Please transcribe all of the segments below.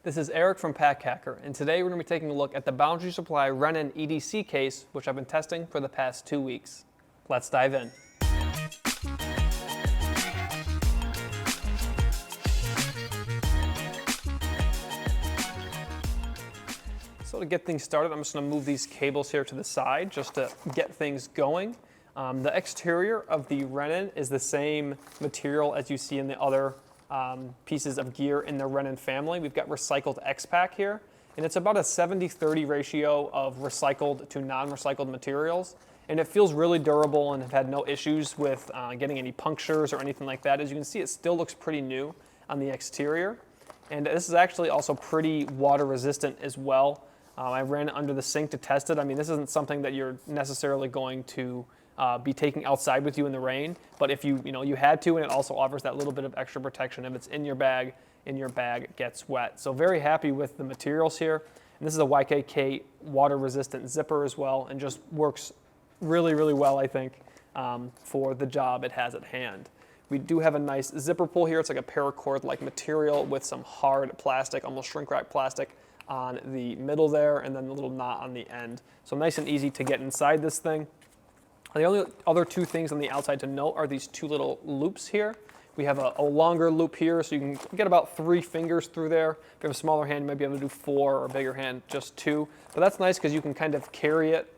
This is Eric from Pack Hacker, and today we're going to be taking a look at the Boundary Supply Rennen EDC case, which I've been testing for the past 2 weeks. Let's dive in. So to get things started, I'm just going to move these cables here to the side just to get things going. The exterior of the Rennen is the same material as you see in the other pieces of gear in the Rennen family. We've got recycled X-Pack here, and it's about a 70-30 ratio of recycled to non-recycled materials. And it feels really durable and have had no issues with getting any punctures or anything like that. As you can see, it still looks pretty new on the exterior. And this is actually also pretty water resistant as well. I ran it under the sink to test it. I mean, this isn't something that you're necessarily going to be taking outside with you in the rain, but if you had to, and it also offers that little bit of extra protection if it's in your bag gets wet. So very happy with the materials here. And this is a YKK water resistant zipper as well, and just works really, really well, I think, for the job it has at hand. We do have a nice zipper pull here. It's like a paracord-like material with some hard plastic, almost shrink wrap plastic on the middle there, and then a little knot on the end. So nice and easy to get inside this thing. The only other two things on the outside to note are these two little loops here. We have a longer loop here, so you can get about 3 fingers through there. If you have a smaller hand, you might be able to do 4, or a bigger hand, just 2. But that's nice because you can kind of carry it,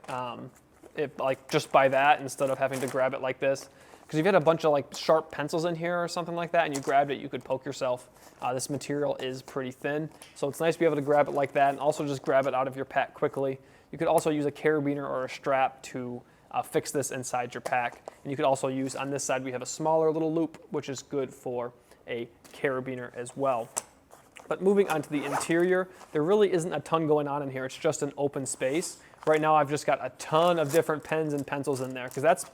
just by that instead of having to grab it like this. Because if you had a bunch of sharp pencils in here or something like that and you grabbed it, you could poke yourself. This material is pretty thin, so it's nice to be able to grab it like that and also just grab it out of your pack quickly. You could also use a carabiner or a strap to fix this inside your pack. And you could also use, on this side, we have a smaller little loop, which is good for a carabiner as well. But moving on to the interior, there really isn't a ton going on in here. It's just an open space. Right now, I've just got a ton of different pens and pencils in there, because that's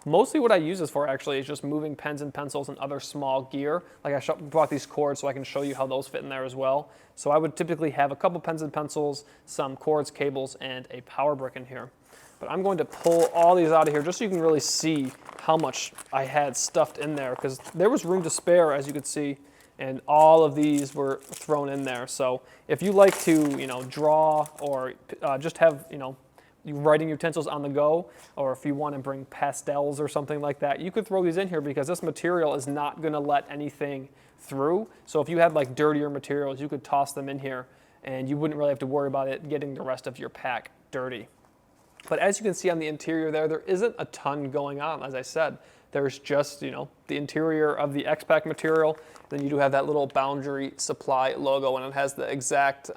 mostly what I use this for, actually, is just moving pens and pencils and other small gear. Like I brought these cords so I can show you how those fit in there as well. So I would typically have a couple pens and pencils, some cords, cables, and a power brick in here. But I'm going to pull all these out of here just so you can really see how much I had stuffed in there, because there was room to spare, as you could see, and all of these were thrown in there. So if you like to, draw or just have, writing utensils on the go, or if you want to bring pastels or something like that, you could throw these in here because this material is not going to let anything through. So if you had dirtier materials, you could toss them in here and you wouldn't really have to worry about it getting the rest of your pack dirty. But as you can see on the interior there isn't a ton going on. As I said, there's just, the interior of the X-Pack material. Then you do have that little Boundary Supply logo, and it has the exact,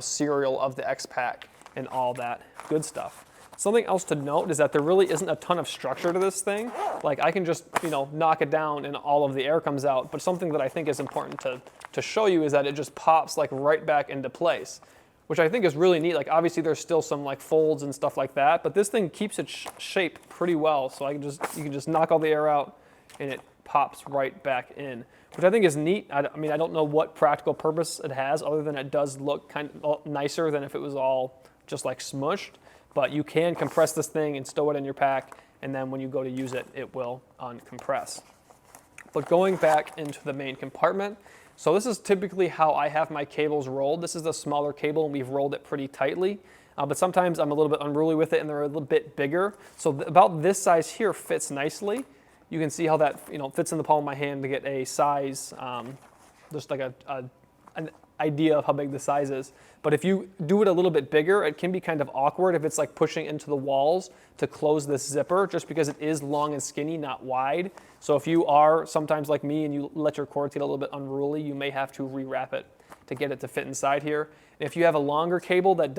serial of the X-Pack and all that good stuff. Something else to note is that there really isn't a ton of structure to this thing. I can just, knock it down and all of the air comes out. But something that I think is important to show you is that it just pops right back into place, which I think is really neat. Obviously there's still some folds and stuff like that, but this thing keeps its shape pretty well. So you can just knock all the air out and it pops right back in, which I think is neat. I don't know what practical purpose it has other than it does look kind of nicer than if it was all just smushed. But you can compress this thing and stow it in your pack, and then when you go to use it, it will uncompress. But going back into the main compartment, so this is typically how I have my cables rolled. This is the smaller cable, and we've rolled it pretty tightly. But sometimes I'm a little bit unruly with it, and they're a little bit bigger. So about this size here fits nicely. You can see how that fits in the palm of my hand to get a size, just an idea of how big the size is. But if you do it a little bit bigger, it can be kind of awkward if it's pushing into the walls to close this zipper, just because it is long and skinny, not wide. So if you are sometimes like me and you let your cords get a little bit unruly, you may have to rewrap it to get it to fit inside here. And if you have a longer cable that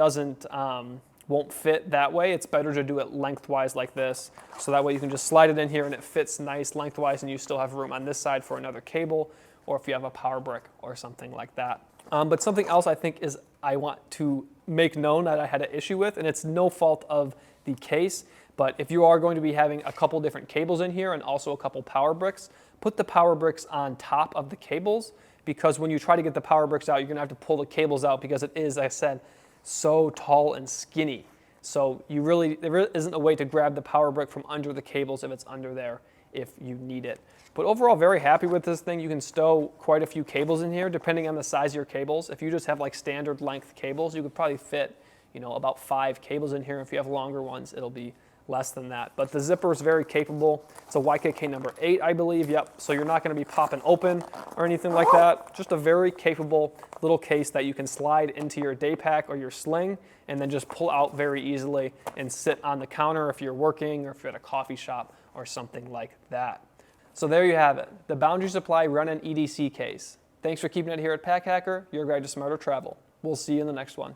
won't fit that way, it's better to do it lengthwise like this. So that way you can just slide it in here and it fits nice lengthwise, and you still have room on this side for another cable, or if you have a power brick or something like that. But something else I think is I want to make known that I had an issue with, and it's no fault of the case, but if you are going to be having a couple different cables in here and also a couple power bricks, put the power bricks on top of the cables, because when you try to get the power bricks out, you're going to have to pull the cables out because it is, like I said, so tall and skinny. So there isn't a way to grab the power brick from under the cables if it's under there if you need it. But overall, very happy with this thing. You can stow quite a few cables in here, depending on the size of your cables. If you just have like standard length cables, you could probably fit, you know, about 5 cables in here. If you have longer ones, it'll be less than that. But the zipper is very capable. It's a YKK number 8, I believe. Yep. So you're not going to be popping open or anything like that. Just a very capable little case that you can slide into your day pack or your sling and then just pull out very easily and sit on the counter if you're working or if you're at a coffee shop or something like that. So there you have it, the Boundary Supply Rennen EDC case. Thanks for keeping it here at Pack Hacker, your guide to smarter travel. We'll see you in the next one.